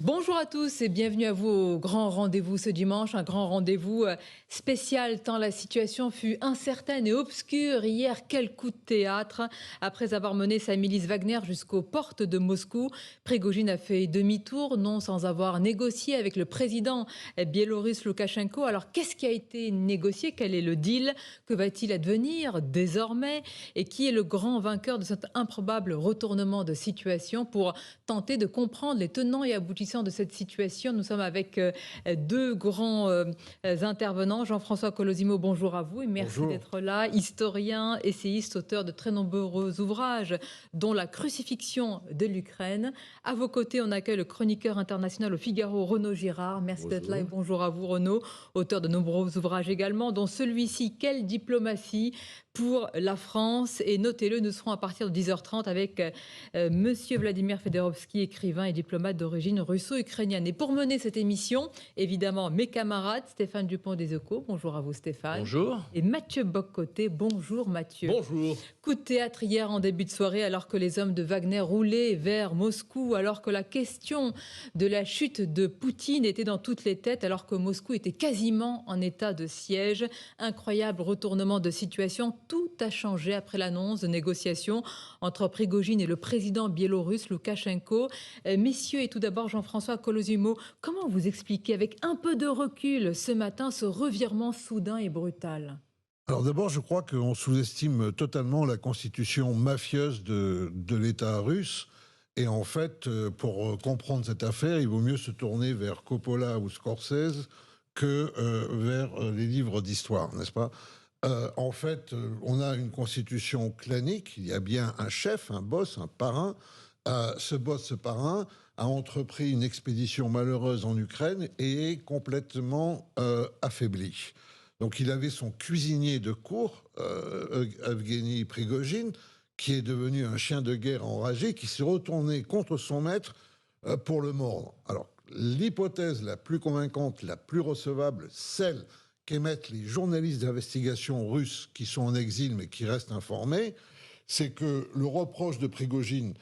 Bonjour à tous et bienvenue à vous au grand rendez-vous ce dimanche, un grand rendez-vous spécial tant la situation fut incertaine et obscure hier. Quel coup de théâtre! Après avoir mené sa milice Wagner jusqu'aux portes de Moscou, Prigojine a fait demi-tour, non sans avoir négocié avec le président biélorusse Loukachenko. Alors qu'est-ce qui a été négocié? Quel est le deal? Que va-t-il advenir désormais? Et qui est le grand vainqueur de cet improbable retournement de situation? Pour tenter de comprendre les tenants et aboutissants de cette situation, nous sommes avec deux grands intervenants. Jean-François Colosimo, bonjour à vous et merci d'être là. Historien, essayiste, auteur de très nombreux ouvrages, dont La crucifixion de l'Ukraine. À vos côtés, on accueille le chroniqueur international au Figaro, Renaud Girard. Merci d'être là et bonjour à vous, Renaud. Auteur de nombreux ouvrages également, dont celui-ci, Quelle diplomatie pour la France. Et notez-le, nous serons à partir de 10h30 avec Monsieur Vladimir Fedorovski, écrivain et diplomate d'origine russo-ukrainienne. Et pour mener cette émission, évidemment, mes camarades, Stéphane Dupont des Échos. Bonjour à vous, Stéphane. Bonjour. Et Mathieu Boccoté. Bonjour, Mathieu. Bonjour. Coup de théâtre hier en début de soirée, alors que les hommes de Wagner roulaient vers Moscou, alors que la question de la chute de Poutine était dans toutes les têtes, alors que Moscou était quasiment en état de siège. Incroyable retournement de situation. Tout a changé après l'annonce de négociations entre Prigojine et le président biélorusse Loukachenko. Messieurs, et tout d'abord Jean-François Colosimo, comment vous expliquez avec un peu de recul ce matin ce revirement soudain et brutal? Alors d'abord, je crois qu'on sous-estime totalement la constitution mafieuse de l'État russe. Et en fait, pour comprendre cette affaire, il vaut mieux se tourner vers Coppola ou Scorsese que vers les livres d'histoire, n'est-ce pas? En fait, on a une constitution clanique. Il y a bien un chef, un boss, un parrain. Ce boss, ce parrain, a entrepris une expédition malheureuse en Ukraine et est complètement affaibli. Donc il avait son cuisinier de cour, Evgeny Prigojine, qui est devenu un chien de guerre enragé, qui s'est retourné contre son maître pour le mordre. Alors l'hypothèse la plus convaincante, la plus recevable, celle qu'émettent les journalistes d'investigation russes qui sont en exil mais qui restent informés, c'est que le reproche de Prigojine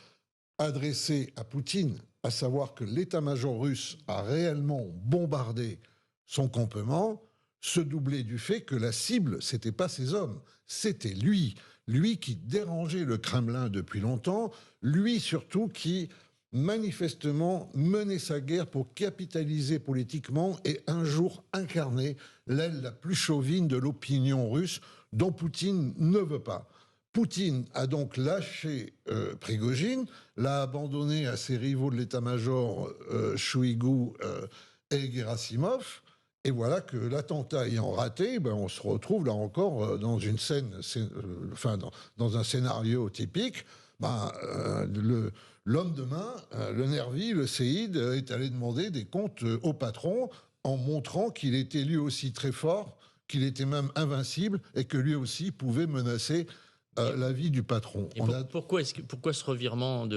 adressé à Poutine, à savoir que l'état-major russe a réellement bombardé son campement, se doublait du fait que la cible, c'était pas ses hommes, c'était lui. Lui qui dérangeait le Kremlin depuis longtemps, lui surtout qui manifestement menait sa guerre pour capitaliser politiquement et un jour incarner l'aile la plus chauvine de l'opinion russe dont Poutine ne veut pas. Poutine a donc lâché Prigojine, l'a abandonné à ses rivaux de l'état-major Shoigu et Gerasimov. Et voilà que l'attentat ayant raté, on se retrouve là encore dans une dans un scénario typique. L'homme de main, le nervi, le séide, est allé demander des comptes au patron en montrant qu'il était lui aussi très fort, qu'il était même invincible et que lui aussi pouvait menacer la vie du patron. Pourquoi ce revirement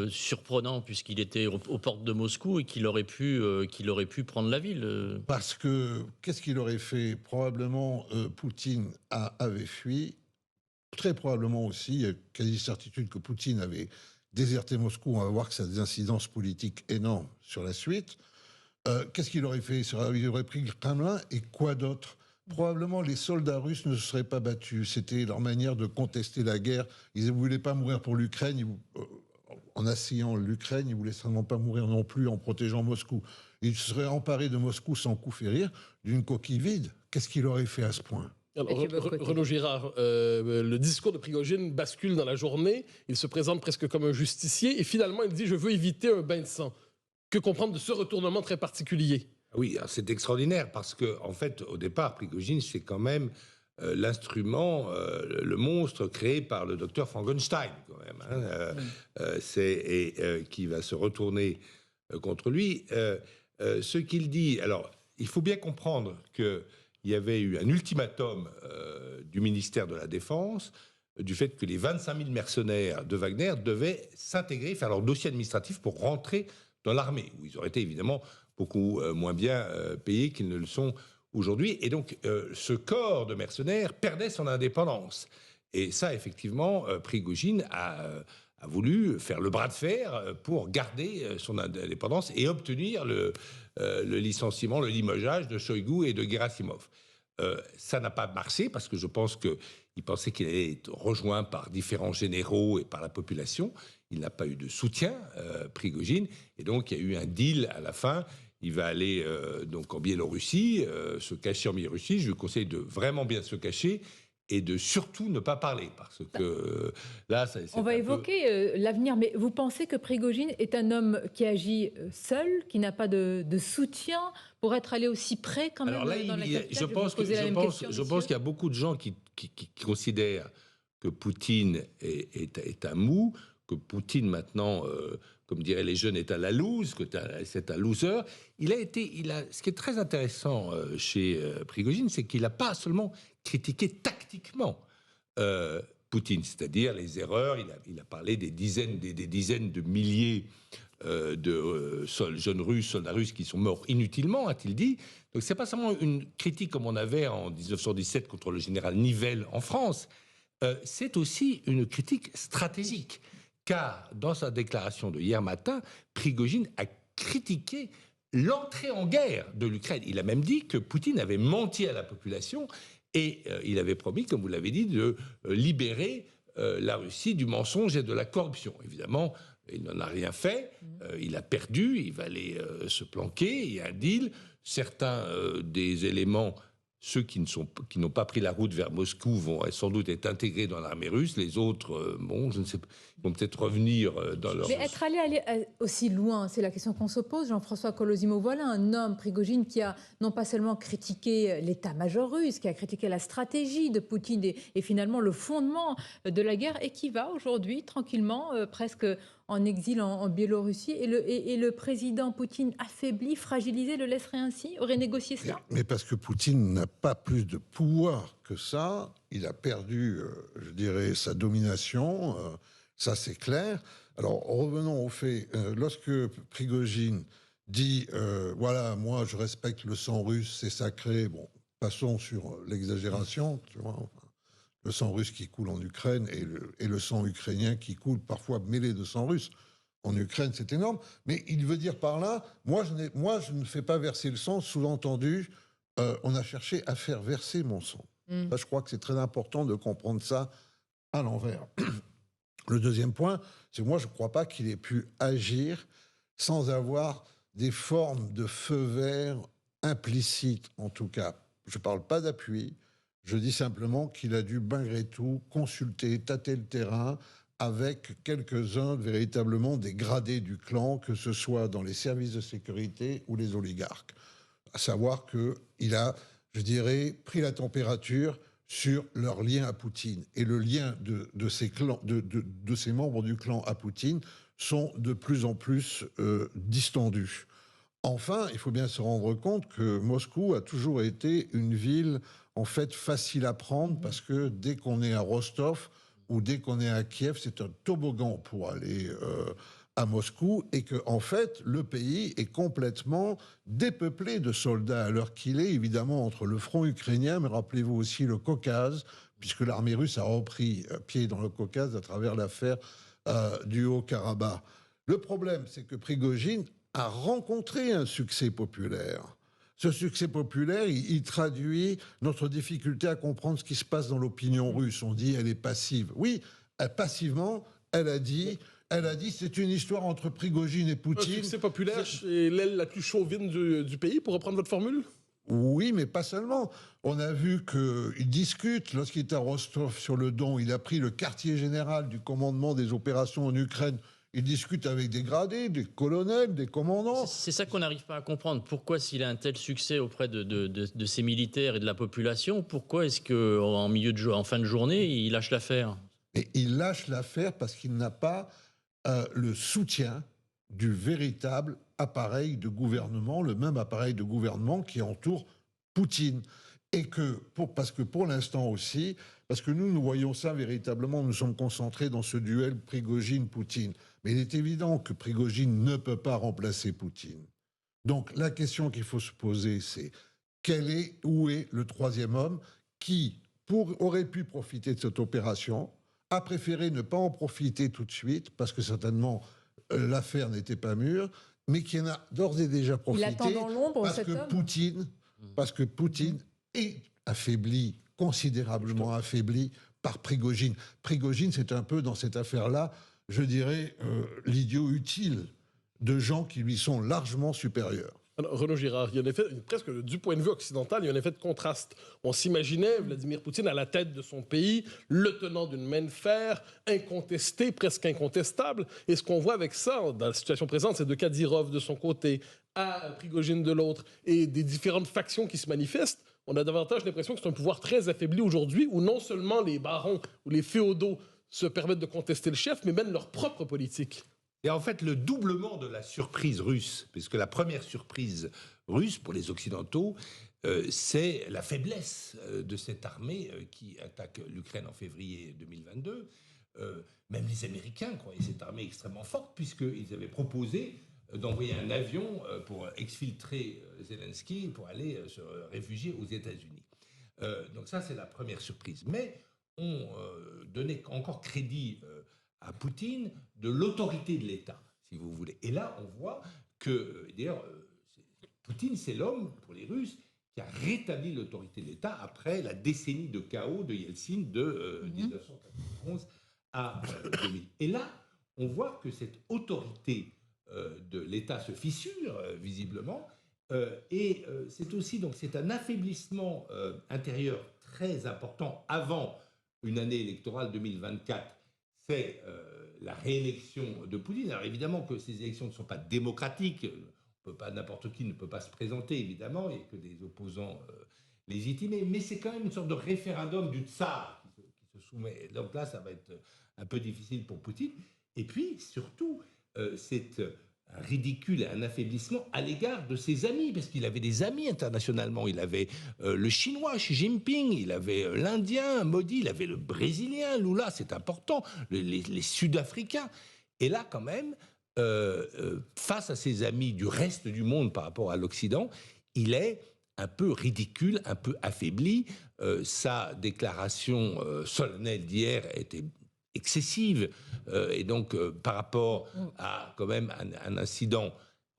surprenant puisqu'il était aux portes de Moscou et qu'il aurait pu prendre la ville? Parce que qu'est-ce qu'il aurait fait? Probablement Poutine avait fui. Très probablement aussi, il y a quasi certitude que Poutine avait déserté Moscou. On va voir que ça a des incidences politiques énormes sur la suite. Qu'est-ce qu'il aurait fait? Il aurait pris le Kremlin et quoi d'autre? Probablement les soldats russes ne se seraient pas battus. C'était leur manière de contester la guerre. Ils ne voulaient pas mourir pour l'Ukraine. En assaillant l'Ukraine, ils ne voulaient certainement pas mourir non plus en protégeant Moscou. Ils se seraient emparés de Moscou sans coup férir, d'une coquille vide. Qu'est-ce qu'il aurait fait à ce point? Alors, Renaud Girard, le discours de Prigojine bascule dans la journée. Il se présente presque comme un justicier et finalement il dit « je veux éviter un bain de sang ». Que comprendre de ce retournement très particulier? Oui, c'est extraordinaire parce que, en fait, au départ, Prigojine, c'est quand même l'instrument, le monstre créé par le docteur Frankenstein, quand même, qui va se retourner contre lui. Ce qu'il dit, alors, il faut bien comprendre qu'il y avait eu un ultimatum du ministère de la Défense du fait que les 25 000 mercenaires de Wagner devaient s'intégrer, faire leur dossier administratif pour rentrer dans l'armée, où ils auraient été évidemment beaucoup moins bien payés qu'ils ne le sont aujourd'hui. Et donc, ce corps de mercenaires perdait son indépendance. Et ça, effectivement, Prigojine a a voulu faire le bras de fer pour garder son indépendance et obtenir le licenciement, le limogeage de Shoigu et de Gerasimov. Ça n'a pas marché parce que je pense qu'il pensait qu'il allait être rejoint par différents généraux et par la population. Il n'a pas eu de soutien, Prigojine, et donc il y a eu un deal à la fin. Il va aller donc en Biélorussie, se cacher en Biélorussie. Je lui conseille de vraiment bien se cacher et de surtout ne pas parler, parce que là, c'est on va évoquer l'avenir, mais vous pensez que Prigojine est un homme qui agit seul, qui n'a pas de soutien pour être allé aussi près quand même? Alors là, dans la capitale? je pense qu'il y a beaucoup de gens qui considèrent que Poutine est un mou, que Poutine maintenant, comme diraient les jeunes, est à la loose, que c'est un loser. Ce qui est très intéressant chez Prigojine, c'est qu'il n'a pas seulement critiqué tactiquement Poutine, c'est-à-dire les erreurs. Il a parlé des dizaines de milliers de soldats russes qui sont morts inutilement, a-t-il dit. Donc c'est pas seulement une critique comme on avait en 1917 contre le général Nivelle en France, c'est aussi une critique stratégique. Car dans sa déclaration de hier matin, Prigojine a critiqué l'entrée en guerre de l'Ukraine. Il a même dit que Poutine avait menti à la population et il avait promis, comme vous l'avez dit, de libérer la Russie du mensonge et de la corruption. Évidemment, il n'en a rien fait. Il a perdu. Il va aller se planquer. Il y a un deal. Certains des éléments, ceux qui n'ont pas pris la route vers Moscou, vont sans doute être intégrés dans l'armée russe. Les autres, je ne sais pas, vont peut-être revenir dans leur... Mais être allé aussi loin, c'est la question qu'on se pose. Jean-François Colosimo, voilà un homme, Prigojine, qui a non pas seulement critiqué l'état-major russe, qui a critiqué la stratégie de Poutine et finalement le fondement de la guerre, et qui va aujourd'hui tranquillement, presque en exil en Biélorussie, et le président Poutine affaibli, fragilisé, le laisserait ainsi, aurait négocié cela? Mais parce que Poutine n'a pas plus de pouvoir que ça. Il a perdu, je dirais, sa domination. Ça, c'est clair. Alors, revenons au fait. Lorsque Prigojine dit voilà, moi, je respecte le sang russe, c'est sacré. Bon, passons sur l'exagération. Tu vois, enfin, le sang russe qui coule en Ukraine et le sang ukrainien qui coule parfois mêlé de sang russe. En Ukraine, c'est énorme. Mais il veut dire par là, moi, je ne fais pas verser le sang. Sous-entendu, on a cherché à faire verser mon sang. Là, je crois que c'est très important de comprendre ça à l'envers. Le deuxième point, c'est que moi, je ne crois pas qu'il ait pu agir sans avoir des formes de feu vert implicites, en tout cas. Je ne parle pas d'appui, je dis simplement qu'il a dû, malgré tout, consulter, tâter le terrain avec quelques-uns véritablement des gradés du clan, que ce soit dans les services de sécurité ou les oligarques. À savoir qu'il a, je dirais, pris la température sur leur lien à Poutine. Et le lien de ces membres du clan à Poutine sont de plus en plus distendus. Enfin, il faut bien se rendre compte que Moscou a toujours été une ville, en fait, facile à prendre, parce que dès qu'on est à Rostov ou dès qu'on est à Kiev, c'est un toboggan pour aller à Moscou, et que, en fait, le pays est complètement dépeuplé de soldats, à l'heure qu'il est, évidemment, entre le front ukrainien, mais rappelez-vous aussi le Caucase, puisque l'armée russe a repris pied dans le Caucase à travers l'affaire du Haut-Karabakh. Le problème, c'est que Prigojine a rencontré un succès populaire. Ce succès populaire, il traduit notre difficulté à comprendre ce qui se passe dans l'opinion russe. On dit elle est passive. Oui, passivement, elle a dit c'est une histoire entre Prigojine et Poutine. Un succès populaire chez l'aile la plus chauvine du pays, pour reprendre votre formule? Oui, mais pas seulement. On a vu qu'il discute. Lorsqu'il est à Rostov-sur-le-Don, il a pris le quartier général du commandement des opérations en Ukraine. Il discute avec des gradés, des colonels, des commandants. C'est ça qu'on n'arrive pas à comprendre. Pourquoi, s'il a un tel succès auprès de ses militaires et de la population, pourquoi est-ce qu'en fin de journée, il lâche l'affaire? Et il lâche l'affaire parce qu'il n'a pas le soutien du véritable appareil de gouvernement, le même appareil de gouvernement qui entoure Poutine. Et parce que pour l'instant aussi, parce que nous voyons ça véritablement, nous sommes concentrés dans ce duel Prigojine-Poutine. Mais il est évident que Prigojine ne peut pas remplacer Poutine. Donc la question qu'il faut se poser, c'est où est le troisième homme qui aurait pu profiter de cette opération, a préféré ne pas en profiter tout de suite, parce que certainement l'affaire n'était pas mûre, mais qui en a d'ores et déjà profité. Il attend dans l'ombre, parce cet que homme. Parce que Poutine est affaibli, considérablement affaibli par Prigojine. Prigojine, c'est un peu dans cette affaire-là, je dirais, l'idiot utile de gens qui lui sont largement supérieurs. Alors, Renaud Girard, il y a un effet, presque du point de vue occidental, il y a un effet de contraste. On s'imaginait Vladimir Poutine à la tête de son pays, le tenant d'une main de fer, incontesté, presque incontestable. Et ce qu'on voit avec ça, dans la situation présente, c'est de Kadyrov de son côté, à Prigojine de l'autre, et des différentes factions qui se manifestent. On a davantage l'impression que c'est un pouvoir très affaibli aujourd'hui, où non seulement les barons ou les féodaux se permettent de contester le chef, mais mènent leur propre politique. Et en fait, le doublement de la surprise russe, puisque la première surprise russe pour les Occidentaux, c'est la faiblesse de cette armée qui attaque l'Ukraine en février 2022. Même les Américains croyaient cette armée extrêmement forte, puisqu'ils avaient proposé d'envoyer un avion pour exfiltrer Zelensky pour aller se réfugier aux États-Unis. Donc ça, c'est la première surprise. Mais on donnait encore crédit à Poutine de l'autorité de l'État, si vous voulez. Et là, on voit que, d'ailleurs, Poutine, c'est l'homme, pour les Russes, qui a rétabli l'autorité de l'État après la décennie de chaos de Yeltsin de 1991 à 2000. Et là, on voit que cette autorité de l'État se fissure, visiblement, et c'est aussi, donc, c'est un affaiblissement intérieur très important avant une année électorale 2024. C'est la réélection de Poutine. Alors évidemment que ces élections ne sont pas démocratiques, n'importe qui ne peut pas se présenter, évidemment, il n'y a que des opposants légitimés, mais c'est quand même une sorte de référendum du tsar qui se soumet. Donc là, ça va être un peu difficile pour Poutine. Et puis, surtout, c'est un ridicule et un affaiblissement à l'égard de ses amis, parce qu'il avait des amis internationalement. Il avait le Chinois, Xi Jinping, il avait l'Indien, Modi, il avait le Brésilien, Lula, c'est important, les Sud-Africains. Et là, quand même, face à ses amis du reste du monde par rapport à l'Occident, il est un peu ridicule, un peu affaibli. Sa déclaration solennelle d'hier était excessive, et donc par rapport à quand même un incident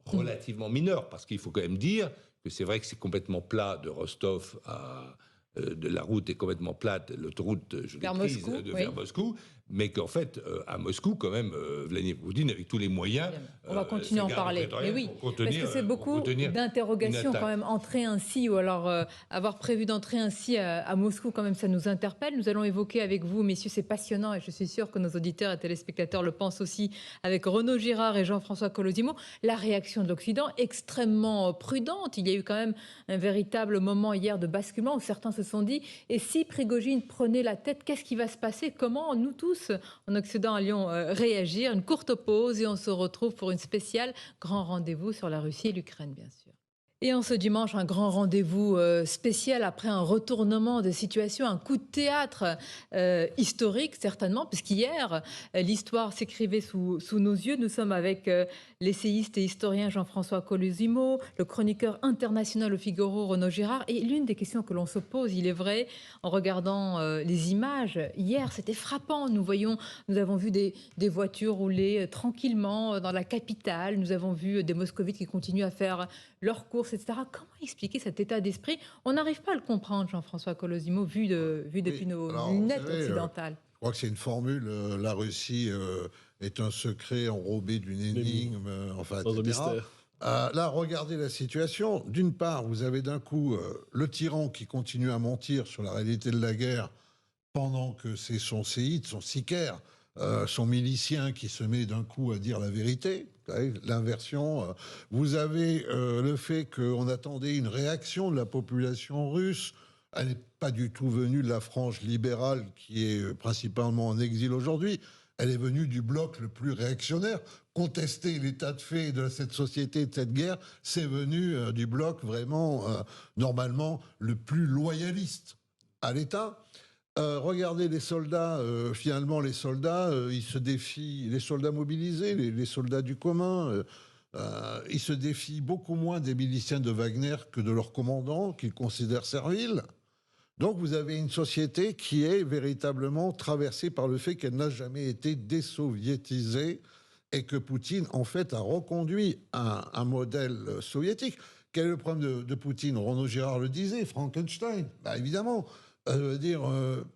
relativement mineur, parce qu'il faut quand même dire que c'est vrai que c'est complètement plat de Rostov à de la route est complètement plate, l'autoroute vers Moscou, vers Moscou, mais qu'en fait à Moscou quand même Vladimir Poutine avec tous les moyens. On va continuer à en parler, mais oui, parce que c'est beaucoup d'interrogations quand même, entrer ainsi ou alors avoir prévu d'entrer ainsi à Moscou, quand même ça nous interpelle. Nous allons évoquer avec vous, messieurs, c'est passionnant et je suis sûr que nos auditeurs et téléspectateurs le pensent aussi, avec Renaud Girard et Jean-François Colosimo, la réaction de l'Occident extrêmement prudente. Il y a eu quand même un véritable moment hier de basculement où certains se sont dit, et si Prigojine prenait la tête, qu'est-ce qui va se passer? Comment nous tous en Occident allions réagir? Une courte pause et on se retrouve pour une spéciale grand rendez-vous sur la Russie et l'Ukraine, bien sûr. Et en ce dimanche, un grand rendez-vous spécial après un retournement de situation, un coup de théâtre historique certainement, puisqu'hier, l'histoire s'écrivait sous nos yeux. Nous sommes avec l'essayiste et historien Jean-François Colosimo, le chroniqueur international au Figaro Renaud Girard. Et l'une des questions que l'on se pose, il est vrai, en regardant les images, hier c'était frappant. Nous avons vu des voitures rouler tranquillement dans la capitale. Nous avons vu des moscovites qui continuent à faire leurs courses, etc. Comment expliquer cet état d'esprit? On n'arrive pas à le comprendre, Jean-François Colosimo, vu depuis nos lunettes occidentales. Je crois que c'est une formule. La Russie est un secret enrobé d'une énigme, enfin, sans etc. mystère. Là, regardez la situation. D'une part, vous avez d'un coup le tyran qui continue à mentir sur la réalité de la guerre pendant que c'est son séide, son sicaire, son milicien qui se met d'un coup à dire la vérité. L'inversion. Vous avez le fait qu'on attendait une réaction de la population russe. Elle n'est pas du tout venue de la frange libérale qui est principalement en exil aujourd'hui. Elle est venue du bloc le plus réactionnaire. Contester l'état de fait de cette société, de cette guerre, c'est venu du bloc vraiment, normalement, le plus loyaliste à l'État. Regardez les soldats, finalement les soldats, ils se défient, les soldats mobilisés, les soldats du commun, ils se défient beaucoup moins des miliciens de Wagner que de leurs commandants, qu'ils considèrent serviles. Donc vous avez une société qui est véritablement traversée par le fait qu'elle n'a jamais été désoviétisée et que Poutine, en fait, a reconduit un modèle soviétique. Quel est le problème de Poutine? Renaud Girard le disait, Frankenstein. Bah, évidemment,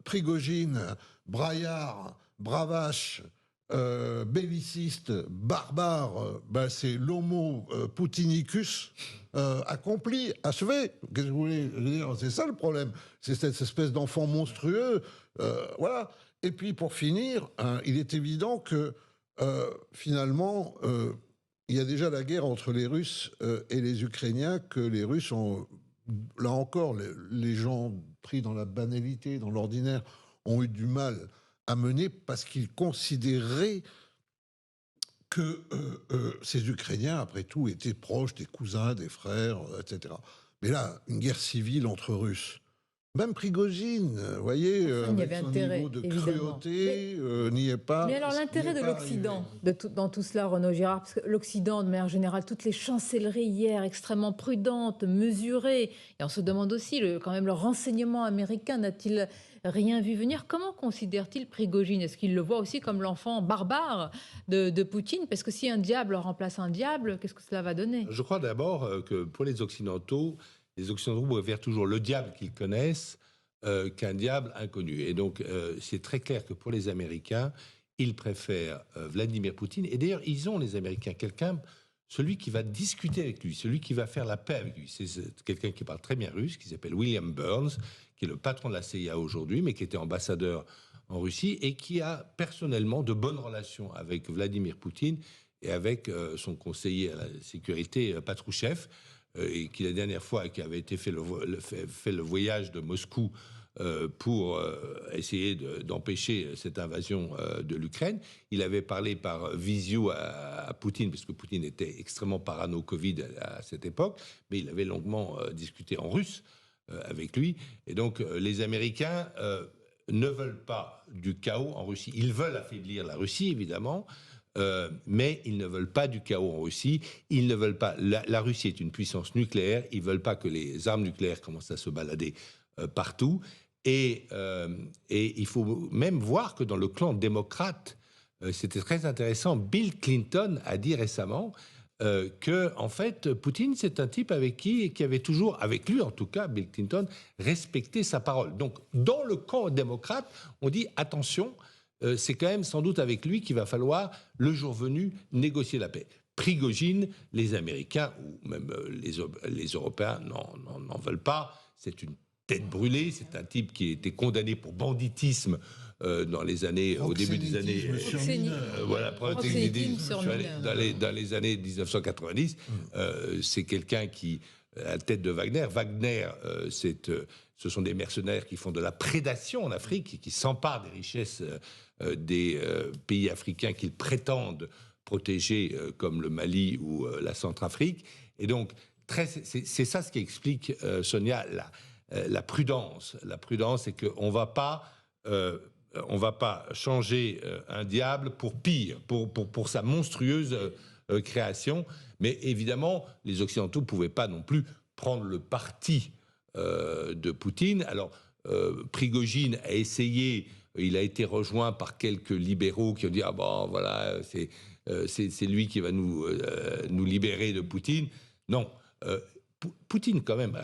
Prigogine, braillard, bravache, belliciste, barbare, c'est l'homo Poutinicus accompli, achevé. Qu'est-ce que vous voulez? Je veux dire, c'est ça le problème. C'est cette espèce d'enfant monstrueux. Voilà. Et puis pour finir, il est évident que finalement, il y a déjà la guerre entre les Russes et les Ukrainiens, que les Russes ont, là encore, les gens pris dans la banalité, dans l'ordinaire, ont eu du mal à mener parce qu'ils considéraient que ces Ukrainiens, après tout, étaient proches des cousins, des frères, etc. Mais là, une guerre civile entre Russes, même Prigogine, vous voyez, il y avec avait son intérêt, niveau de évidemment. cruauté, n'y est pas. Mais alors l'intérêt n'y est de pas l'Occident arrivé. dans tout cela, Renaud Girard, parce que l'Occident, de manière générale, toutes les chancelleries hier extrêmement prudentes, mesurées, et on se demande aussi, quand même, le renseignement américain n'a-t-il rien vu venir? Comment considère-t-il Prigogine? Est-ce qu'il le voit aussi comme l'enfant barbare de Poutine? Parce que si un diable remplace un diable, qu'est-ce que cela va donner? Je crois d'abord que pour les Occidentaux préfèrent toujours le diable qu'ils connaissent qu'un diable inconnu. Et donc, c'est très clair que pour les Américains, ils préfèrent Vladimir Poutine. Et d'ailleurs, ils ont, les Américains, celui qui va discuter avec lui, celui qui va faire la paix avec lui. C'est quelqu'un qui parle très bien russe, qui s'appelle William Burns, qui est le patron de la CIA aujourd'hui, mais qui était ambassadeur en Russie et qui a personnellement de bonnes relations avec Vladimir Poutine et avec son conseiller à la sécurité, Patrouchev, et qui la dernière fois qui avait été fait le voyage de Moscou pour essayer d'empêcher cette invasion de l'Ukraine. Il avait parlé par visio à Poutine, parce que Poutine était extrêmement parano Covid à cette époque, mais il avait longuement discuté en russe avec lui. Et donc les Américains ne veulent pas du chaos en Russie. Ils veulent affaiblir la Russie, évidemment, mais ils ne veulent pas du chaos en Russie. Ils ne veulent pas. La Russie est une puissance nucléaire. Ils ne veulent pas que les armes nucléaires commencent à se balader partout. Et il faut même voir que dans le clan démocrate, c'était très intéressant. Bill Clinton a dit récemment que, en fait, Poutine, c'est un type qui avait toujours, avec lui en tout cas, Bill Clinton, respecté sa parole. Donc, dans le camp démocrate, on dit attention. C'est quand même sans doute avec lui qu'il va falloir, le jour venu, négocier la paix. Prigogine, les Américains, ou même les Européens, n'en veulent pas. C'est une tête brûlée. C'est un type qui a été condamné pour banditisme dans les années, au début des années... voilà, dans les années 1990. C'est quelqu'un qui, à la tête de Wagner... Wagner, ce sont des mercenaires qui font de la prédation en Afrique, qui s'emparent des richesses des pays africains qu'ils prétendent protéger, comme le Mali ou la Centrafrique. Et donc, c'est ça ce qui explique, Sonia, la prudence. La prudence, c'est qu'on va pas changer un diable pour pire, pour sa monstrueuse création. Mais évidemment, les Occidentaux ne pouvaient pas non plus prendre le parti de Poutine. Alors, Prigogine a essayé, il a été rejoint par quelques libéraux qui ont dit « Ah bon, voilà, c'est lui qui va nous libérer de Poutine ». Non, Poutine, quand même,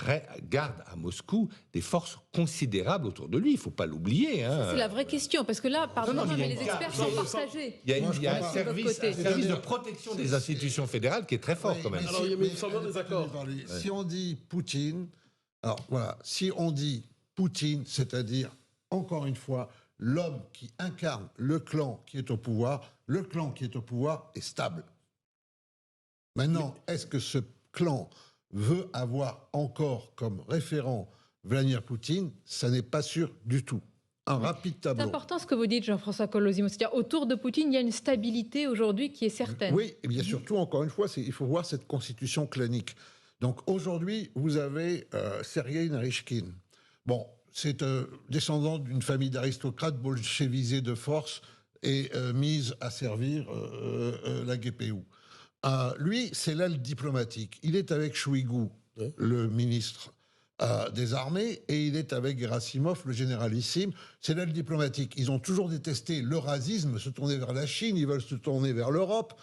garde à Moscou des forces considérables autour de lui. Il ne faut pas l'oublier. Hein. C'est la vraie question, parce que là, pardon, mais les experts sont partagés. Il y a un service de protection des institutions fédérales qui est très fort, quand même. Alors, il y a des désaccords. Si on dit Poutine, alors voilà, si on dit Poutine, c'est-à-dire, encore une fois, l'homme qui incarne le clan qui est au pouvoir, le clan qui est au pouvoir est stable. Maintenant, est-ce que ce clan veut avoir encore comme référent Vladimir Poutine? Ça n'est pas sûr du tout. Un rapide tableau. C'est important ce que vous dites, Jean-François Colosimo. C'est-à-dire, autour de Poutine, il y a une stabilité aujourd'hui qui est certaine. Oui, et bien surtout, encore une fois, il faut voir cette constitution clanique. Donc aujourd'hui, vous avez Sergueï Narychkin. Bon, c'est descendant d'une famille d'aristocrates bolchevisés de force et mise à servir la GPU. Lui, c'est l'aile diplomatique. Il est avec Shoigu, le ministre. des armées, et il est avec Gerasimov, le généralissime. C'est l'aile diplomatique. Ils ont toujours détesté l'eurasisme, se tourner vers la Chine, ils veulent se tourner vers l'Europe,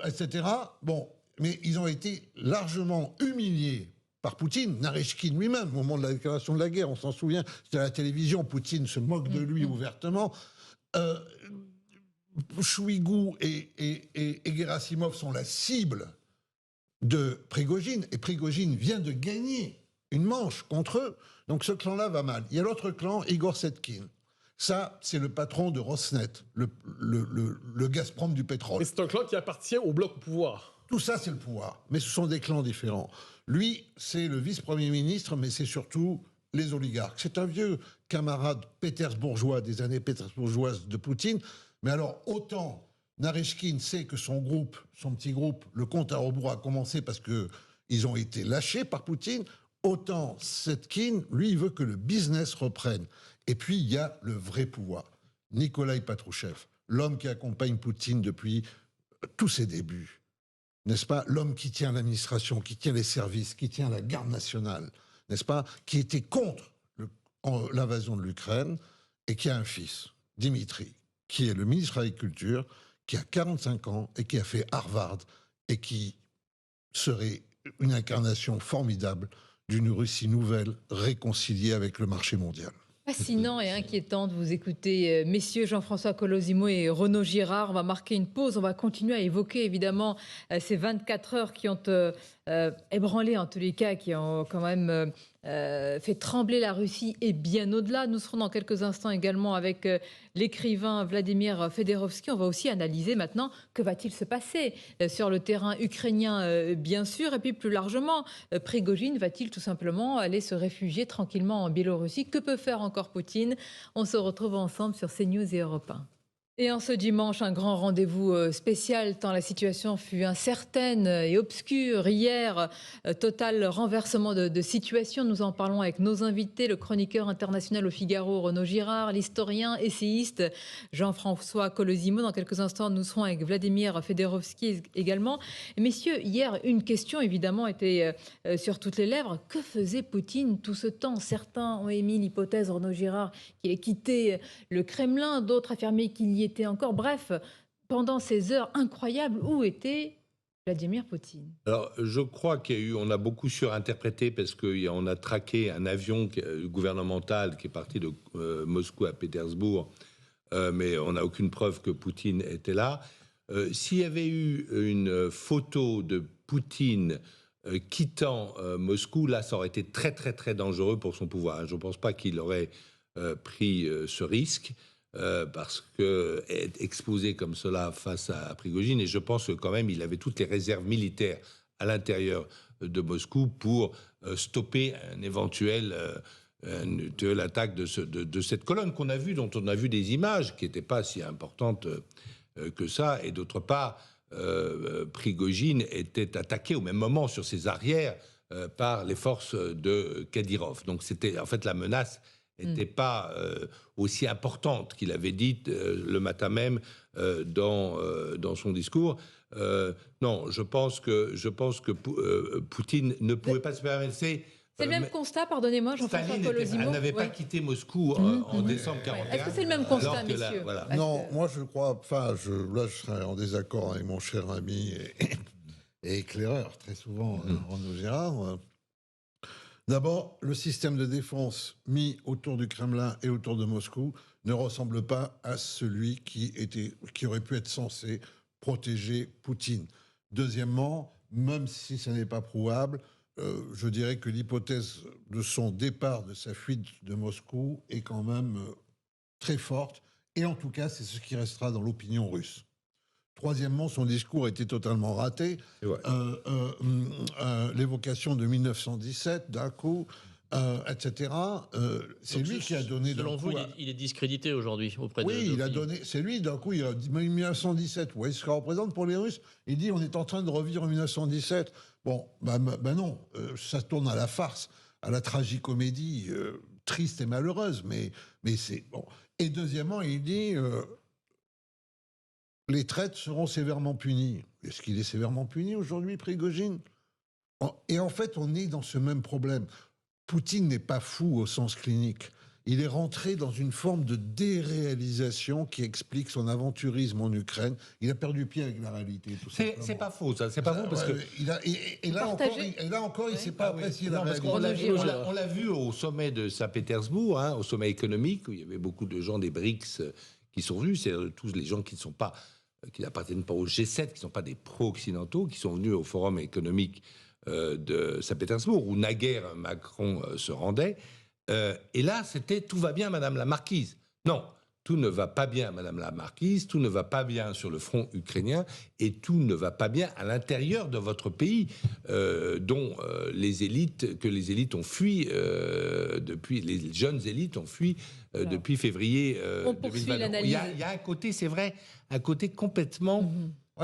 etc. Bon, mais ils ont été largement humiliés par Poutine, Narishkin lui-même, au moment de la déclaration de la guerre, on s'en souvient, c'était à la télévision, Poutine se moque de lui ouvertement. Shoigu et Gerasimov sont la cible de Prigojine, et Prigojine vient de gagner une manche contre eux. Donc ce clan-là va mal. Il y a l'autre clan, Igor Setkin. Ça, c'est le patron de Rosneft, le Gazprom du pétrole. Mais c'est un clan qui appartient au bloc au pouvoir. Tout ça, c'est le pouvoir. Mais ce sont des clans différents. Lui, c'est le vice-premier ministre, mais c'est surtout les oligarques. C'est un vieux camarade pétersbourgeois des années pétersbourgeoises de Poutine. Mais alors, autant Narishkin sait que son groupe, son petit groupe, le compte à rebours a commencé parce qu'ils ont été lâchés par Poutine, autant Setkin, lui, il veut que le business reprenne. Et puis, il y a le vrai pouvoir. Nikolai Patrouchev, l'homme qui accompagne Poutine depuis tous ses débuts. N'est-ce pas? L'homme qui tient l'administration, qui tient les services, qui tient la garde nationale, n'est-ce pas? Qui était contre l'invasion de l'Ukraine et qui a un fils, Dimitri, qui est le ministre de l'Agriculture, qui a 45 ans et qui a fait Harvard et qui serait une incarnation formidable d'une Russie nouvelle réconciliée avec le marché mondial. Fascinant et inquiétant de vous écouter, messieurs Jean-François Colosimo et Renaud Girard. On va marquer une pause. On va continuer à évoquer évidemment ces 24 heures qui ont ébranlé, en tous les cas, qui ont quand même fait trembler la Russie et bien au-delà. Nous serons dans quelques instants également avec l'écrivain Vladimir Fedorovski. On va aussi analyser maintenant que va-t-il se passer sur le terrain ukrainien, bien sûr, et puis plus largement, Prigojine va-t-il tout simplement aller se réfugier tranquillement en Biélorussie? Que peut faire encore Poutine? On se retrouve ensemble sur CNews et Europe 1. Et en ce dimanche, un grand rendez-vous spécial tant la situation fut incertaine et obscure. Hier, total renversement de situation. Nous en parlons avec nos invités, le chroniqueur international au Figaro, Renaud Girard, l'historien, essayiste Jean-François Colosimo. Dans quelques instants, nous serons avec Vladimir Fedorovski également. Et messieurs, hier, une question évidemment était sur toutes les lèvres. Que faisait Poutine tout ce temps? Certains ont émis l'hypothèse, Renaud Girard, qu'il ait quitté le Kremlin, d'autres affirmaient qu'il y était encore. Bref, pendant ces heures incroyables, où était Vladimir Poutine? Alors, je crois on a beaucoup surinterprété parce qu'on a traqué un avion gouvernemental qui est parti de Moscou à Pétersbourg, mais on n'a aucune preuve que Poutine était là. S'il y avait eu une photo de Poutine quittant Moscou, là, ça aurait été très, très, très dangereux pour son pouvoir. Je ne pense pas qu'il aurait pris ce risque. Parce que être exposé comme cela face à Prigojine, et je pense que quand même il avait toutes les réserves militaires à l'intérieur de Moscou pour stopper un éventuel attaque de cette colonne qu'on a vue, dont on a vu des images qui n'étaient pas si importantes que ça, et d'autre part Prigojine était attaqué au même moment sur ses arrières par les forces de Kadyrov. Donc c'était en fait la menace n'était pas aussi importante qu'il avait dit le matin même dans son discours. Non, je pense que Poutine ne pouvait pas se permettre. C'est le même constat, pardonnez-moi, Jean-François Colosimo. Elle n'avait pas quitté Moscou en décembre 1941. Est-ce que c'est le même constat, messieurs? Voilà. Non, moi je crois, là je serais en désaccord avec mon cher ami et éclaireur, très souvent, Renaud Girard. D'abord, le système de défense mis autour du Kremlin et autour de Moscou ne ressemble pas à celui qui aurait pu être censé protéger Poutine. Deuxièmement, même si ce n'est pas prouvable, je dirais que l'hypothèse de son départ, de sa fuite de Moscou est quand même très forte. Et en tout cas, c'est ce qui restera dans l'opinion russe. Troisièmement, son discours était totalement raté. L'évocation de 1917, d'un coup, etc. C'est donc, lui qui a donné... Selon vous, il est discrédité aujourd'hui auprès de... Oui, il a donné... C'est lui, d'un coup, il a dit 1917. Vous voyez ce que ça représente pour les Russes? Il dit, on est en train de revivre 1917. Bon, ben non, ça tourne à la farce, à la tragicomédie, triste et malheureuse, mais c'est... Bon. Et deuxièmement, il dit... les traîtres seront sévèrement punis. Est-ce qu'il est sévèrement puni aujourd'hui, Prigojine? Et en fait, on est dans ce même problème. Poutine n'est pas fou au sens clinique. Il est rentré dans une forme de déréalisation qui explique son aventurisme en Ukraine. Il a perdu pied avec la réalité, tout simplement. C'est pas faux, ça. C'est pas faux parce que. Là encore, il ne sait pas apprécier la Non, parce réalité. on l'a vu au sommet de Saint-Pétersbourg, hein, au sommet économique, où il y avait beaucoup de gens des BRICS qui sont venus, c'est-à-dire tous les gens qui ne sont pas, qui n'appartiennent pas au G7, qui ne sont pas des pro-occidentaux, qui sont venus au forum économique de Saint-Pétersbourg, où naguère Macron se rendait. Et là, c'était tout va bien, Madame la Marquise. Non, tout ne va pas bien, Madame la Marquise, tout ne va pas bien sur le front ukrainien et tout ne va pas bien à l'intérieur de votre pays, dont les élites ont fui depuis, les jeunes élites ont fui depuis février 2020. Il y a un côté, c'est vrai, un côté complètement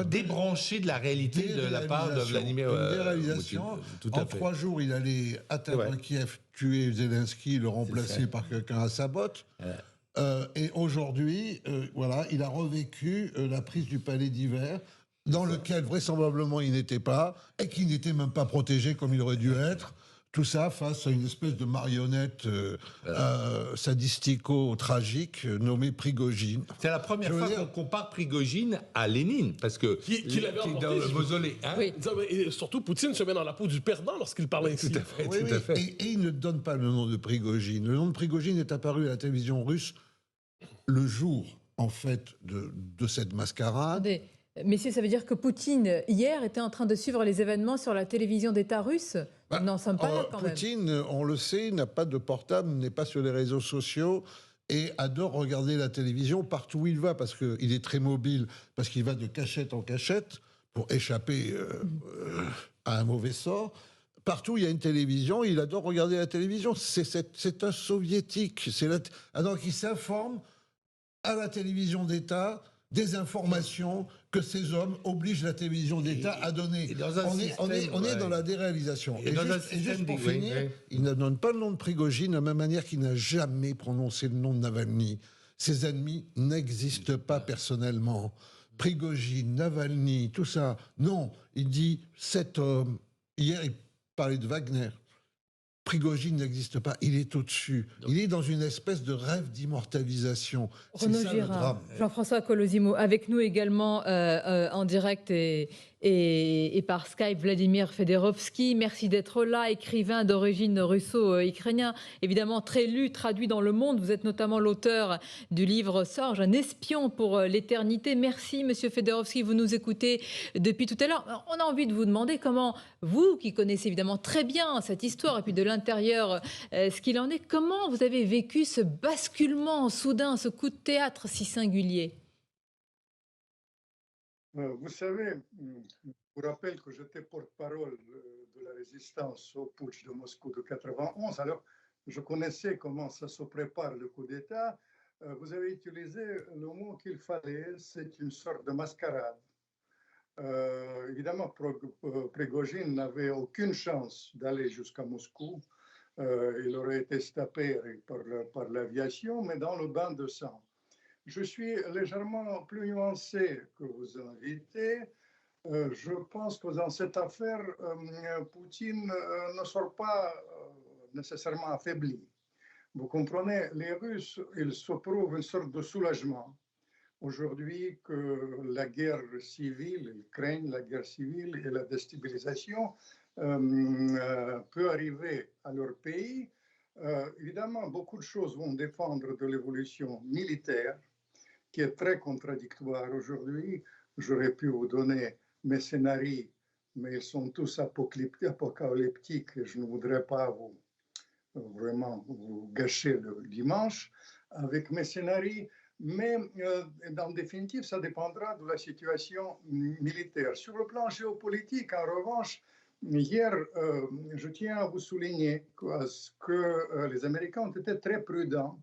débranché de la réalité de la part de Vladimir Poutine. Tout à en fait. 3 jours, il allait atteindre Kiev, tuer Zelensky, le remplacer par quelqu'un à sa botte. Et aujourd'hui, voilà, il a revécu la prise du palais d'hiver, dans lequel vraisemblablement il n'était pas, et qui n'était même pas protégé comme il aurait dû être. Tout ça face à une espèce de marionnette sadistico-tragique nommée Prigogine. C'est la première fois qu'on compare Prigogine à Lénine, parce que qui l'avait emporté dans le mausolée. Hein, oui. Et surtout, Poutine se met dans la peau du perdant lorsqu'il parle ainsi. Tout à fait, Oui, tout à fait. Et il ne donne pas le nom de Prigogine. Le nom de Prigogine est apparu à la télévision russe le jour, en fait, de cette mascarade. Attendez, messieurs, ça veut dire que Poutine, hier, était en train de suivre les événements sur la télévision d'État russe? Nous n'en sommes pas là, quand même. Poutine, on le sait, n'a pas de portable, n'est pas sur les réseaux sociaux et adore regarder la télévision partout où il va, parce qu'il est très mobile, parce qu'il va de cachette en cachette pour échapper à un mauvais sort. Partout où il y a une télévision, il adore regarder la télévision. C'est un soviétique. Donc il s'informe à la télévision d'État des informations que ces hommes obligent la télévision d'État à donner. On est dans la déréalisation. Et juste pour finir, il ne donne pas le nom de Prigogine de la même manière qu'il n'a jamais prononcé le nom de Navalny. Ses ennemis n'existent pas personnellement. Prigogine, Navalny, tout ça. Non, il dit cet homme. Hier, il parlait de Wagner. Prigogine n'existe pas, il est au-dessus. Il est dans une espèce de rêve d'immortalisation. Renaud Girard, Jean-François Colosimo, avec nous également en direct et par Skype, Vladimir Fedorovski. Merci d'être là, écrivain d'origine russo-ukrainien, évidemment très lu, traduit dans Le Monde. Vous êtes notamment l'auteur du livre Sorge, un espion pour l'éternité. Merci, monsieur Fedorovski, vous nous écoutez depuis tout à l'heure. On a envie de vous demander comment vous, qui connaissez évidemment très bien cette histoire et puis de l'intérieur ce qu'il en est, comment vous avez vécu ce basculement soudain, ce coup de théâtre si singulier? Vous savez, je vous rappelle que j'étais porte-parole de la résistance au putsch de Moscou de 91. Alors, je connaissais comment ça se prépare le coup d'État. Vous avez utilisé le mot qu'il fallait, c'est une sorte de mascarade. Évidemment, Prigogine n'avait aucune chance d'aller jusqu'à Moscou. Il aurait été stoppé par l'aviation, mais dans le bain de sang. Je suis légèrement plus nuancé que vos invités. Je pense que dans cette affaire, Poutine ne sort pas nécessairement affaibli. Vous comprenez, les Russes, ils s'éprouvent une sorte de soulagement. Aujourd'hui, que la guerre civile, ils craignent la guerre civile et la déstabilisation peut arriver à leur pays. Évidemment, beaucoup de choses vont dépendre de l'évolution militaire, qui est très contradictoire aujourd'hui. J'aurais pu vous donner mes scénarios, mais ils sont tous apocalyptiques et je ne voudrais pas vraiment vous gâcher le dimanche avec mes scénarios. Mais en définitive, ça dépendra de la situation militaire. Sur le plan géopolitique, en revanche, hier, je tiens à vous souligner que les Américains ont été très prudents.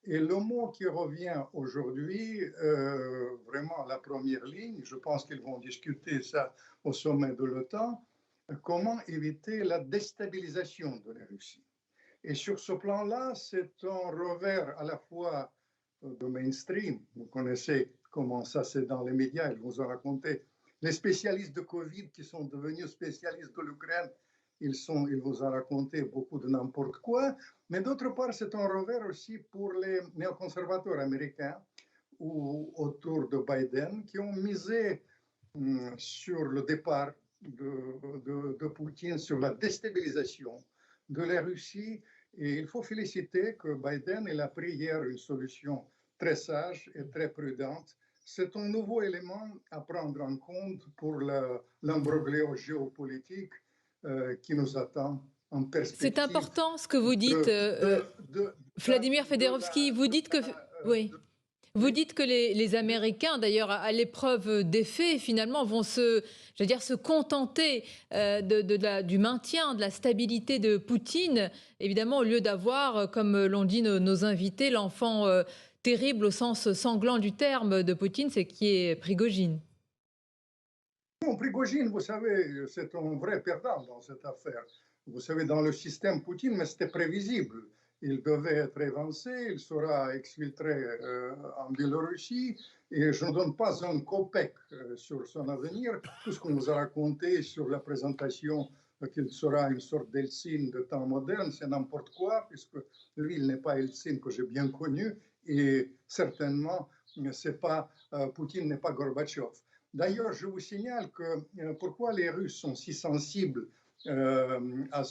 Et le mot qui revient aujourd'hui, vraiment à la première ligne, je pense qu'ils vont discuter ça au sommet de l'OTAN, comment éviter la déstabilisation de la Russie. Et sur ce plan-là, c'est un revers à la fois de mainstream. Vous connaissez comment ça c'est dans les médias, ils vous ont raconté. Les spécialistes de Covid qui sont devenus spécialistes de l'Ukraine, ils vous ont raconté beaucoup de n'importe quoi. Mais d'autre part, c'est un revers aussi pour les néoconservateurs américains ou autour de Biden qui ont misé sur le départ de Poutine, sur la déstabilisation de la Russie. Et il faut féliciter que Biden il a pris hier une solution très sage et très prudente. C'est un nouveau élément à prendre en compte pour l'imbroglio géopolitique qui nous attend en perspective. C'est important ce que vous dites, Vladimir Fedorovski. Vous dites que... Oui. Vous dites que les Américains, d'ailleurs, à l'épreuve des faits, finalement, vont se contenter du maintien, de la stabilité de Poutine, évidemment, au lieu d'avoir, comme l'ont dit nos invités, l'enfant terrible au sens sanglant du terme de Poutine, c'est qui est Prigojine. Bon, Prigojine, vous savez, c'est un vrai perdant dans cette affaire. Vous savez, dans le système Poutine, mais c'était prévisible. Il devait être évincé, il sera exfiltré en Biélorussie et je ne donne pas un copec sur son avenir. Tout ce qu'on nous a raconté sur la présentation qu'il sera une sorte d'Eltsine de temps moderne, c'est n'importe quoi, puisque lui, il n'est pas Eltsine que j'ai bien connu et certainement, Poutine n'est pas Gorbatchev. D'ailleurs, je vous signale que pourquoi les Russes sont si sensibles à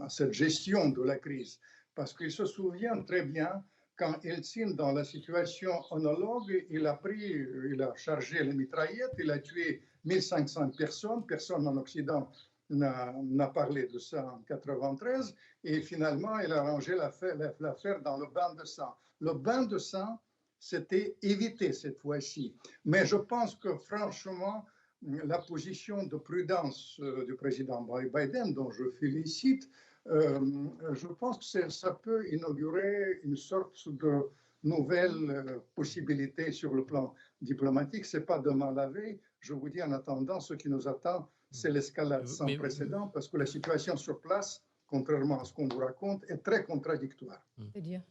cette gestion de la crise. Parce qu'il se souvient très bien quand Eltsine, dans la situation analogue, il a chargé les mitraillettes, il a tué 1500 personnes. Personne en Occident n'a parlé de ça en 1993. Et finalement, il a rangé l'affaire dans le bain de sang. Le bain de sang, c'était évité cette fois-ci. Mais je pense que franchement, la position de prudence du président Biden, dont je félicite, je pense que ça peut inaugurer une sorte de nouvelle possibilité sur le plan diplomatique. Ce n'est pas demain la veille. Je vous dis en attendant, ce qui nous attend, c'est l'escalade sans précédent, parce que la situation sur place, contrairement à ce qu'on vous raconte, est très contradictoire. C'est-à-dire ?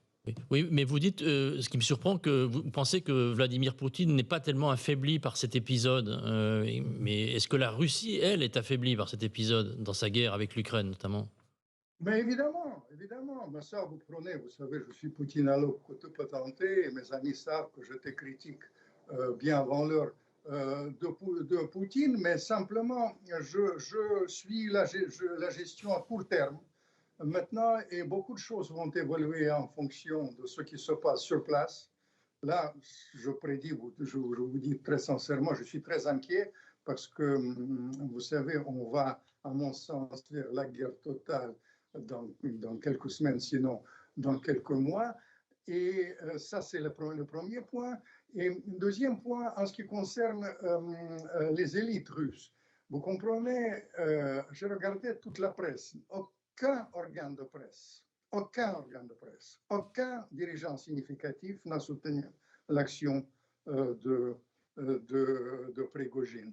Oui, mais vous dites, ce qui me surprend, que vous pensez que Vladimir Poutine n'est pas tellement affaibli par cet épisode. Mais est-ce que la Russie, elle, est affaiblie par cet épisode, dans sa guerre avec l'Ukraine notamment ? Mais évidemment. Mais ça, vous prenez, vous savez, je suis poutinalogue potenté et mes amis savent que j'étais critique bien avant l'heure de Poutine, mais simplement, je suis la gestion à court terme. Maintenant, et beaucoup de choses vont évoluer en fonction de ce qui se passe sur place. Là, je prédis, je vous dis très sincèrement, je suis très inquiet parce que, vous savez, on va, à mon sens, vers la guerre totale dans quelques semaines, sinon dans quelques mois. Et ça, c'est le premier point. Et deuxième point, en ce qui concerne les élites russes. Vous comprenez, j'ai regardé toute la presse. Aucun organe de presse, aucun dirigeant significatif n'a soutenu l'action de Prigojine.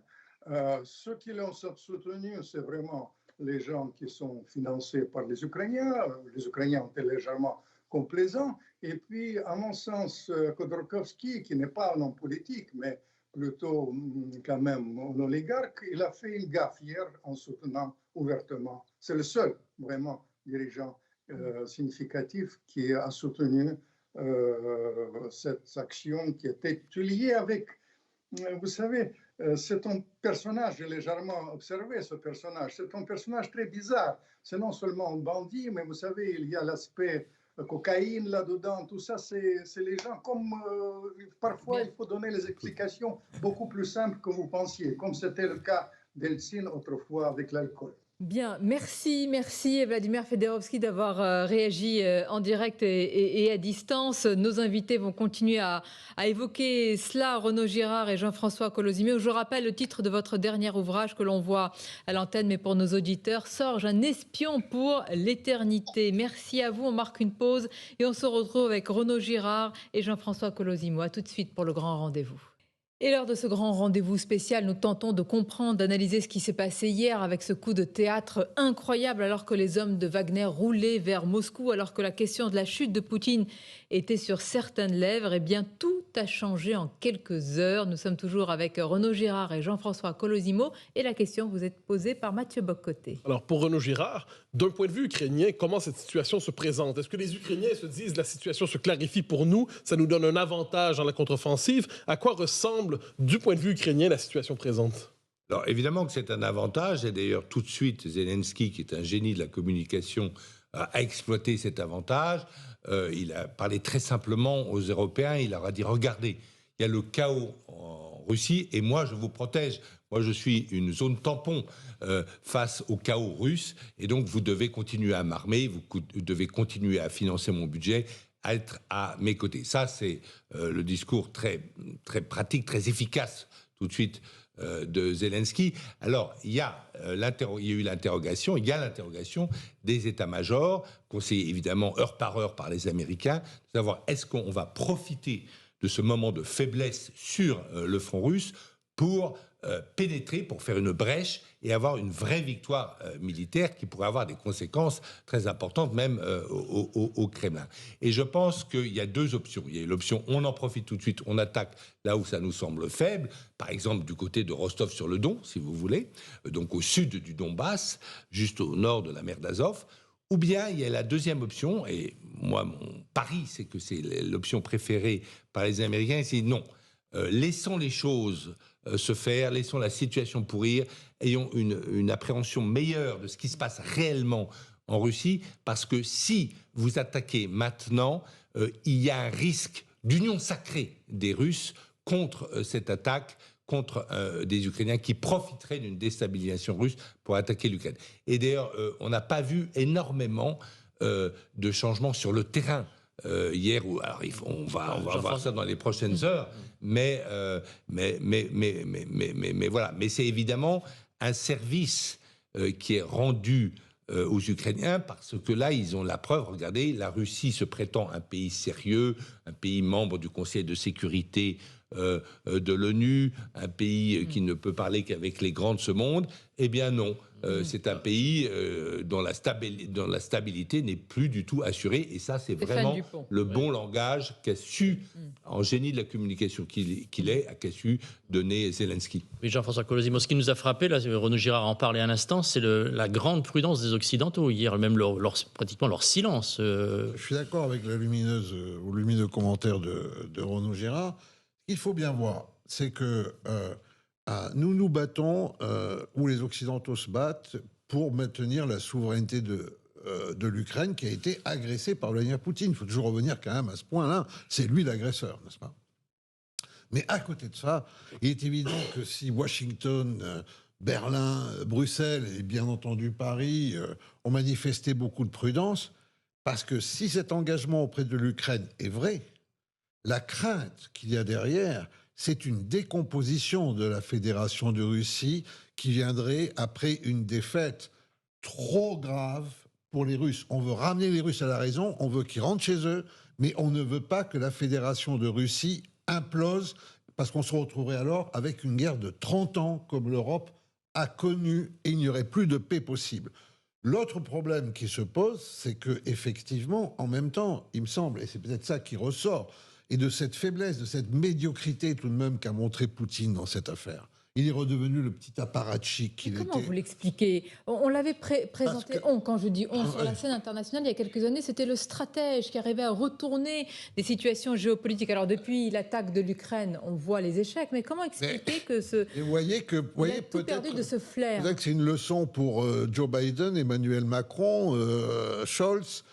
Ceux qui l'ont soutenu, c'est vraiment les gens qui sont financés par les Ukrainiens. Les Ukrainiens ont été légèrement complaisants. Et puis, à mon sens, Khodorkovsky, qui n'est pas un homme politique, mais plutôt quand même un oligarque, il a fait une gaffe hier en soutenant ouvertement. C'est le seul vraiment dirigeant significatif qui a soutenu cette action qui était liée avec, vous savez, c'est un personnage, j'ai légèrement observé ce personnage, c'est un personnage très bizarre. C'est non seulement un bandit, mais vous savez, il y a l'aspect cocaïne là-dedans, tout ça, c'est les gens, comme parfois il faut donner les explications beaucoup plus simples que vous pensiez, comme c'était le cas d'Eltsine autrefois avec l'alcool. Bien, merci Vladimir Fedorovski d'avoir réagi en direct et à distance. Nos invités vont continuer à évoquer cela, Renaud Girard et Jean-François Colosimo. Je rappelle le titre de votre dernier ouvrage que l'on voit à l'antenne, mais pour nos auditeurs, Sorge, un espion pour l'éternité. Merci à vous, on marque une pause et on se retrouve avec Renaud Girard et Jean-François Colosimo. À tout de suite pour le grand rendez-vous. Et lors de ce grand rendez-vous spécial, nous tentons de comprendre, d'analyser ce qui s'est passé hier avec ce coup de théâtre incroyable alors que les hommes de Wagner roulaient vers Moscou, alors que la question de la chute de Poutine était sur certaines lèvres. Eh bien, tout a changé en quelques heures. Nous sommes toujours avec Renaud Girard et Jean-François Colosimo et la question vous est posée par Mathieu Bock-Côté. Alors, pour Renaud Girard, d'un point de vue ukrainien, comment cette situation se présente? Est-ce que les Ukrainiens se disent la situation se clarifie pour nous, ça nous donne un avantage dans la contre-offensive? À quoi ressemble, du point de vue ukrainien, la situation présente? Alors, évidemment que c'est un avantage, et d'ailleurs, tout de suite, Zelensky, qui est un génie de la communication, a exploité cet avantage. Il a parlé très simplement aux Européens, il leur a dit, regardez, il y a le chaos en Russie, et moi, je vous protège. Moi, je suis une zone tampon face au chaos russe, et donc vous devez continuer à m'armer, vous devez continuer à financer mon budget, à être à mes côtés. Ça, c'est le discours très, très pratique, très efficace, tout de suite, de Zelensky. Alors, il y a eu l'interrogation, il y a l'interrogation des états-majors, conseillés évidemment heure par heure par les Américains, de savoir est-ce qu'on va profiter de ce moment de faiblesse sur le front russe pour pénétrer, pour faire une brèche et avoir une vraie victoire militaire qui pourrait avoir des conséquences très importantes même au Kremlin. Et je pense qu'il y a deux options. Il y a l'option on en profite tout de suite, on attaque là où ça nous semble faible, par exemple du côté de Rostov-sur-le-Don, si vous voulez, donc au sud du Donbass, juste au nord de la mer d'Azov. Ou bien il y a la deuxième option, et moi mon pari c'est que c'est l'option préférée par les Américains, c'est non, laissons les choses se faire, laissons la situation pourrir, ayons une appréhension meilleure de ce qui se passe réellement en Russie, parce que si vous attaquez maintenant, il y a un risque d'union sacrée des Russes contre cette attaque, contre des Ukrainiens qui profiteraient d'une déstabilisation russe pour attaquer l'Ukraine. Et d'ailleurs, on n'a pas vu énormément de changements sur le terrain. Hier, alors on va voir ça dans les prochaines heures, mais voilà. Mais c'est évidemment un service qui est rendu aux Ukrainiens, parce que là, ils ont la preuve. Regardez, la Russie se prétend un pays sérieux, un pays membre du Conseil de sécurité de l'ONU, un pays qui ne peut parler qu'avec les grands de ce monde. Eh bien non, c'est un pays dont la stabilité n'est plus du tout assurée. Et ça, c'est vraiment le bon langage qu'a su, en génie de la communication qu'il est, qu'a su donner Zelensky. Oui, Jean-François Colosimo, ce qui nous a frappé, là, Renaud Girard en parlait un instant, c'est la grande prudence des Occidentaux hier, même pratiquement leur silence. Je suis d'accord avec le lumineux commentaire de Renaud Girard. Il faut bien voir, c'est que nous nous battons, ou les Occidentaux se battent, pour maintenir la souveraineté de l'Ukraine qui a été agressée par Vladimir Poutine. Il faut toujours revenir quand même à ce point-là. C'est lui l'agresseur, n'est-ce pas? Mais à côté de ça, il est évident que si Washington, Berlin, Bruxelles et bien entendu Paris ont manifesté beaucoup de prudence, parce que si cet engagement auprès de l'Ukraine est vrai, la crainte qu'il y a derrière, c'est une décomposition de la Fédération de Russie qui viendrait après une défaite trop grave pour les Russes. On veut ramener les Russes à la raison, on veut qu'ils rentrent chez eux, mais on ne veut pas que la Fédération de Russie implose, parce qu'on se retrouverait alors avec une guerre de 30 ans comme l'Europe a connu, et il n'y aurait plus de paix possible. L'autre problème qui se pose, c'est que effectivement, en même temps, il me semble, et c'est peut-être ça qui ressort, et de cette faiblesse, de cette médiocrité tout de même qu'a montré Poutine dans cette affaire. Il est redevenu le petit apparatchik qu'il était. Comment vous l'expliquez? On l'avait présenté, quand je dis on, sur la scène internationale, il y a quelques années, c'était le stratège qui arrivait à retourner des situations géopolitiques. Alors depuis l'attaque de l'Ukraine, on voit les échecs, mais comment expliquer que il a tout perdu de ce flair? Peut-être que c'est une leçon pour Joe Biden, Emmanuel Macron, Scholz.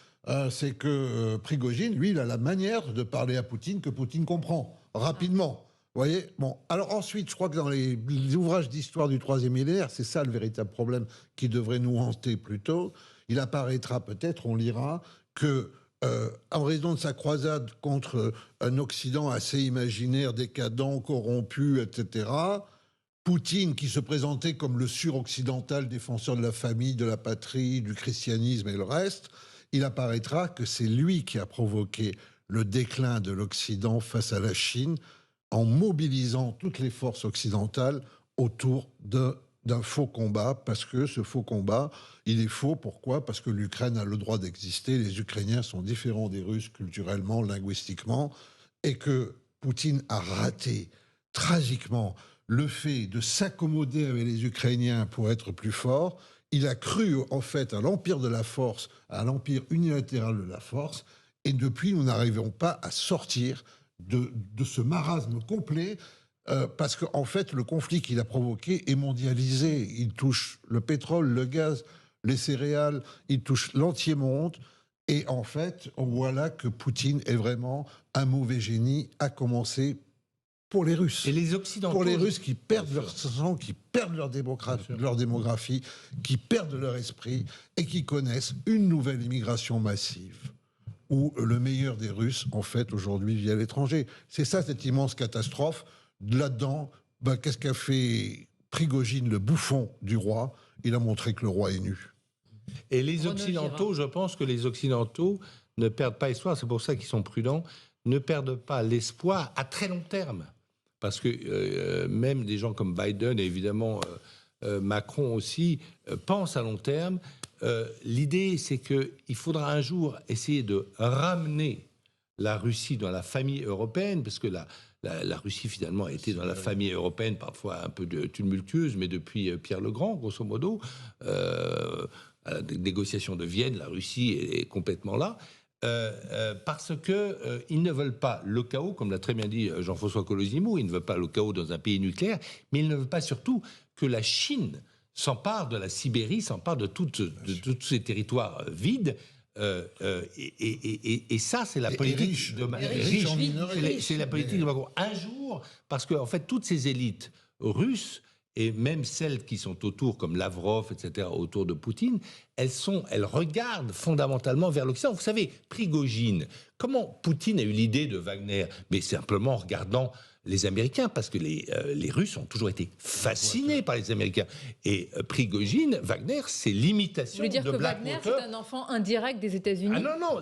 C'est que Prigojine, lui, il a la manière de parler à Poutine que Poutine comprend rapidement. Vous voyez? Bon, alors ensuite, je crois que dans les ouvrages d'histoire du troisième millénaire, c'est ça le véritable problème qui devrait nous hanter plutôt. Il apparaîtra peut-être, on lira, que en raison de sa croisade contre un Occident assez imaginaire, décadent, corrompu, etc., Poutine, qui se présentait comme le suroccidental défenseur de la famille, de la patrie, du christianisme et le reste, il apparaîtra que c'est lui qui a provoqué le déclin de l'Occident face à la Chine en mobilisant toutes les forces occidentales autour d'un faux combat, parce que ce faux combat, il est faux. Pourquoi ? Parce que l'Ukraine a le droit d'exister, les Ukrainiens sont différents des Russes culturellement, linguistiquement, et que Poutine a raté tragiquement le fait de s'accommoder avec les Ukrainiens pour être plus fort. Il a cru en fait à l'empire de la force, à l'empire unilatéral de la force, et depuis nous n'arrivons pas à sortir de ce marasme complet, parce qu'en fait le conflit qu'il a provoqué est mondialisé. Il touche le pétrole, le gaz, les céréales, il touche l'entier monde. Et en fait, on voit là que Poutine est vraiment un mauvais génie, à commencer pour les Russes. Et les Occidentaux... Pour les Russes qui perdent leur sang, qui perdent leur démographie, qui perdent leur esprit et qui connaissent une nouvelle immigration massive, où le meilleur des Russes, en fait, aujourd'hui, vit à l'étranger. C'est ça, cette immense catastrophe. Là-dedans, qu'est-ce qu'a fait Prigojine, le bouffon du roi ? Il a montré que le roi est nu. Et les Occidentaux, je pense que les Occidentaux ne perdent pas espoir, c'est pour ça qu'ils sont prudents, ne perdent pas l'espoir à très long terme. Parce que même des gens comme Biden et évidemment Macron aussi pensent à long terme. L'idée, c'est qu'il faudra un jour essayer de ramener la Russie dans la famille européenne, parce que la Russie, finalement, a été dans la famille européenne, parfois un peu tumultueuse, mais depuis Pierre le Grand, grosso modo. À la négociation de Vienne, la Russie est complètement là. Parce qu'ils ne veulent pas le chaos, comme l'a très bien dit Jean-François Colosimo, ils ne veulent pas le chaos dans un pays nucléaire, mais ils ne veulent pas surtout que la Chine s'empare de la Sibérie, s'empare de tous ces territoires vides. Et ça, c'est la politique de Macron. C'est la politique de Macron. Un jour, parce que en fait, toutes ces élites russes, et même celles qui sont autour, comme Lavrov, etc., autour de Poutine, elles regardent fondamentalement vers l'Occident. Vous savez, Prigojine, comment Poutine a eu l'idée de Wagner ? Mais simplement en regardant les Américains, parce que les Russes ont toujours été fascinés par les Américains. Et Prigojine, Wagner, c'est l'imitation de Blackwater. Vous voulez dire que Wagner, c'est un enfant indirect des États-Unis ? Ah non,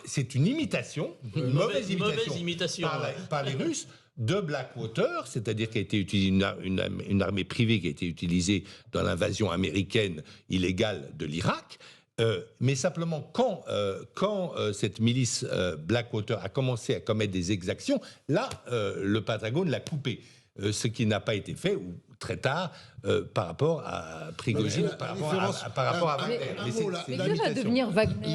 c'est une imitation, une mauvaise imitation par les Russes, de Blackwater, c'est-à-dire qui a été utilisé une armée privée qui a été utilisée dans l'invasion américaine illégale de l'Irak. Mais simplement, quand cette milice Blackwater a commencé à commettre des exactions, là, le Pentagone l'a coupé. Ce qui n'a pas été fait, ou très tard, par rapport à Prigojine, par rapport à Wagner. Mais que va devenir Wagner ?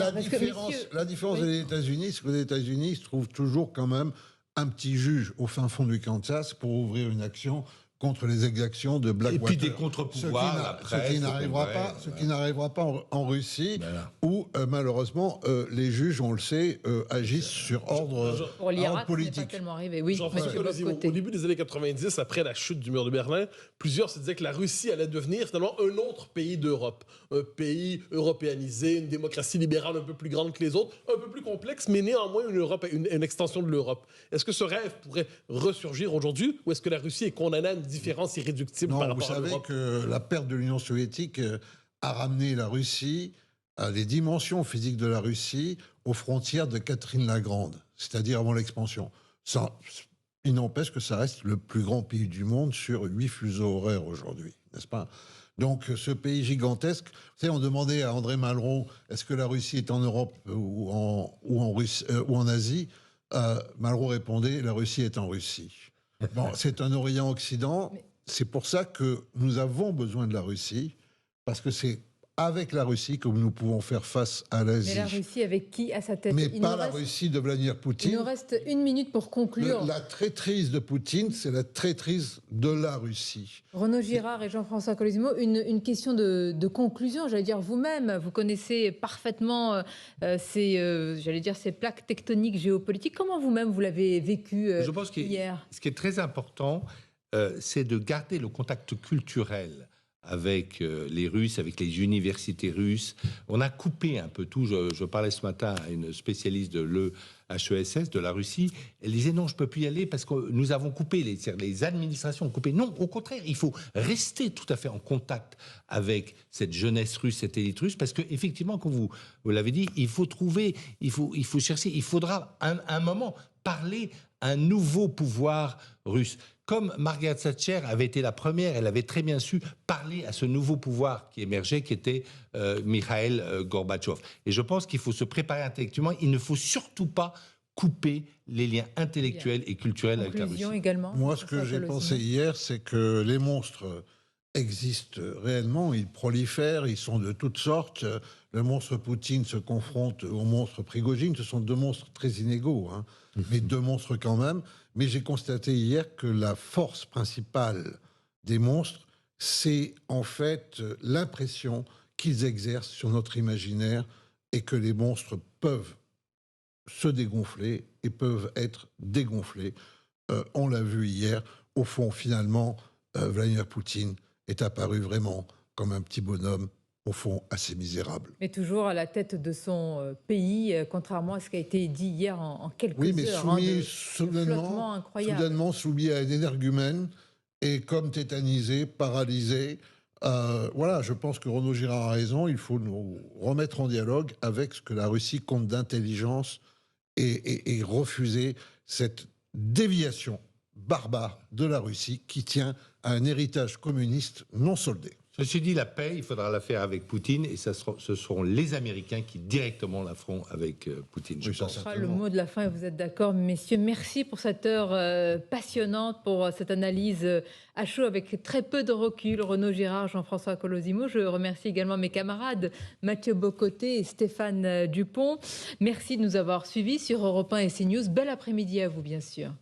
La différence des États-Unis, c'est que les États-Unis se trouvent toujours quand même un petit juge au fin fond du Kansas pour ouvrir une action contre les exactions de Blackwater. Et puis des contre-pouvoirs, ce qui n'arrivera pas en Russie, voilà. Où malheureusement les juges, on le sait, agissent sur ordre pour l'Irak, politique. C'est pas tellement arrivé. Oui, au début des années 90, après la chute du mur de Berlin, plusieurs se disaient que la Russie allait devenir finalement un autre pays d'Europe, un pays européanisé, une démocratie libérale un peu plus grande que les autres, un peu plus complexe, mais néanmoins une extension de l'Europe. Est-ce que ce rêve pourrait ressurgir aujourd'hui, ou est-ce que la Russie est condamnée à une différence irréductible par rapport à l'Europe ? Vous savez que la perte de l'Union soviétique a ramené la Russie, les dimensions physiques de la Russie, aux frontières de Catherine la Grande, c'est-à-dire avant l'expansion. Il n'empêche que ça reste le plus grand pays du monde sur 8 fuseaux horaires aujourd'hui, n'est-ce pas ? Donc ce pays gigantesque, vous savez, on demandait à André Malraux, est-ce que la Russie est en Europe ou en Asie ? Malraux répondait, la Russie est en Russie. Bon, c'est un Orient-Occident. C'est pour ça que nous avons besoin de la Russie, parce que c'est avec la Russie que nous pouvons faire face à l'Asie. Mais la Russie avec qui à sa tête ? Mais pas la Russie de Vladimir Poutine. Il nous reste 1 minute pour conclure. La traîtrise de Poutine, c'est la traîtrise de la Russie. Renaud Girard et Jean-François Colosimo, une question de conclusion. J'allais dire, vous-même, vous connaissez parfaitement ces plaques tectoniques géopolitiques. Comment vous-même, vous l'avez vécu hier ? Je pense que ce qui est très important, c'est de garder le contact culturel avec les Russes, avec les universités russes. On a coupé un peu tout. Je parlais ce matin à une spécialiste de l'EHESS, de la Russie. Elle disait non, je ne peux plus y aller parce que nous avons coupé, les administrations ont coupé. Non, au contraire, il faut rester tout à fait en contact avec cette jeunesse russe, cette élite russe, parce qu'effectivement, comme vous l'avez dit, il faut trouver, il faut chercher, il faudra un moment parler à un nouveau pouvoir russe. Comme Margaret Thatcher avait été la première, elle avait très bien su parler à ce nouveau pouvoir qui émergeait, qui était Mikhail Gorbatchev. Et je pense qu'il faut se préparer intellectuellement. Il ne faut surtout pas couper les liens intellectuels et culturels avec la Russie. Également, Moi, ce que j'ai pensé hier, c'est que les monstres existent réellement, ils prolifèrent, ils sont de toutes sortes. Le monstre Poutine se confronte au monstre Prigojine. Ce sont deux monstres très inégaux, hein, mais deux monstres quand même. Mais j'ai constaté hier que la force principale des monstres, c'est en fait l'impression qu'ils exercent sur notre imaginaire et que les monstres peuvent se dégonfler et peuvent être dégonflés. On l'a vu hier. Au fond, finalement, Vladimir Poutine est apparu vraiment comme un petit bonhomme, au fond, assez misérable. Mais toujours à la tête de son pays, contrairement à ce qui a été dit hier en quelques heures. Oui, mais soumis soudainement soumis à un énergumène et comme tétanisé, paralysé. Voilà, je pense que Renaud Girard a raison. Il faut nous remettre en dialogue avec ce que la Russie compte d'intelligence et refuser cette déviation barbare de la Russie qui tient à un héritage communiste non soldé. Ceci dit, la paix, il faudra la faire avec Poutine et ce seront les Américains qui directement la feront avec Poutine. Ce sera le mot de la fin et vous êtes d'accord, messieurs. Merci pour cette heure passionnante, pour cette analyse à chaud avec très peu de recul. Renaud Girard, Jean-François Colosimo. Je remercie également mes camarades Mathieu Bocoté et Stéphane Dupont. Merci de nous avoir suivis sur Europe 1 et CNews. Bel après-midi à vous, bien sûr.